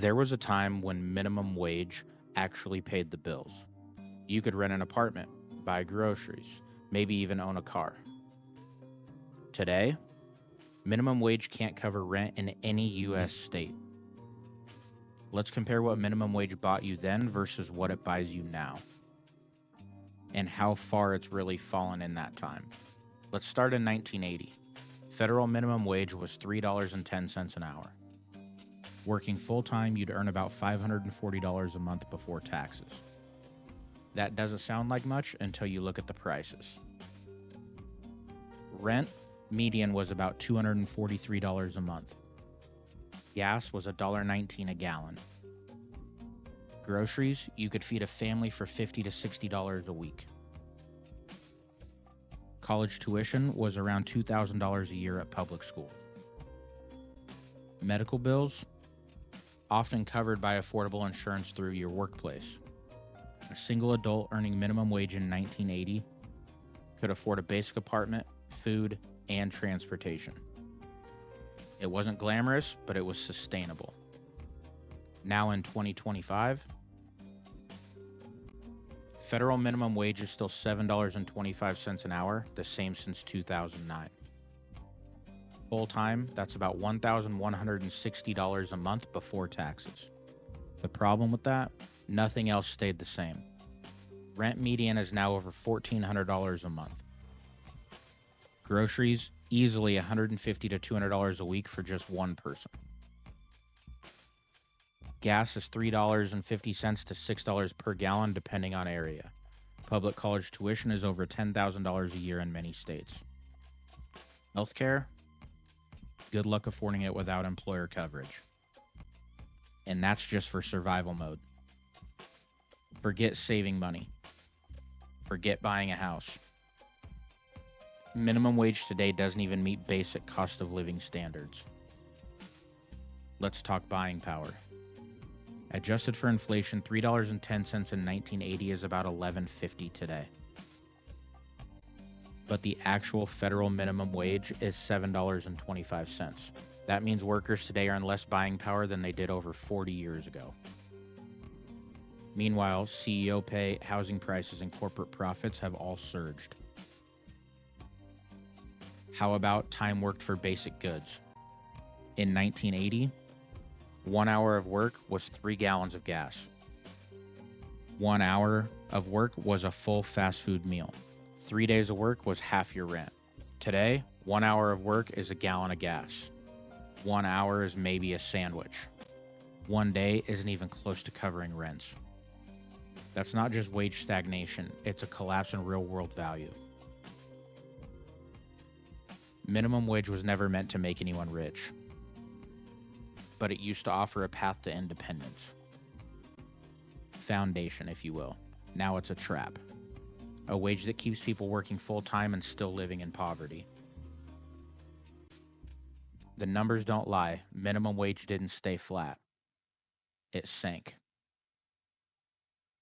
There was a time when minimum wage actually paid the bills. You could rent an apartment, buy groceries, maybe even own a car. Today, minimum wage can't cover rent in any US state. Let's compare what minimum wage bought you then versus what it buys you now, and how far it's really fallen in that time. Let's start in 1980. Federal minimum wage was $3.10 an hour. Working full-time, you'd earn about $540 a month before taxes. That doesn't sound like much until you look at the prices. Rent median was about $243 a month. Gas was $1.19 a gallon. Groceries, you could feed a family for $50 to $60 a week. College tuition was around $2,000 a year at public school. Medical bills, often covered by affordable insurance through your workplace. A single adult earning minimum wage in 1980 could afford a basic apartment, food, and transportation. It wasn't glamorous, but it was sustainable. Now in 2025, federal minimum wage is still $7.25 an hour, the same since 2009. Full-time, that's about $1,160 a month before taxes. The problem with that? Nothing else stayed the same. Rent median is now over $1,400 a month. Groceries, easily $150 to $200 a week for just one person. Gas is $3.50 to $6 per gallon depending on area. Public college tuition is over $10,000 a year in many states. Healthcare? Good luck affording it without employer coverage. And that's just for survival mode. Forget saving money. Forget buying a house. Minimum wage today doesn't even meet basic cost of living standards. Let's talk buying power. Adjusted for inflation, $3.10 in 1980 is about $11.50 today. But the actual federal minimum wage is $7.25. That means workers today earn less buying power than they did over 40 years ago. Meanwhile, CEO pay, housing prices, and corporate profits have all surged. How about time worked for basic goods? In 1980, 1 hour of work was 3 gallons of gas. 1 hour of work was a full fast food meal. 3 days of work was half your rent. Today, 1 hour of work is a gallon of gas. 1 hour is maybe a sandwich. 1 day isn't even close to covering rents. That's not just wage stagnation, it's a collapse in real-world value. Minimum wage was never meant to make anyone rich, but it used to offer a path to independence. Foundation, if you will. Now it's a trap. A wage that keeps people working full-time and still living in poverty. The numbers don't lie. Minimum wage didn't stay flat. It sank.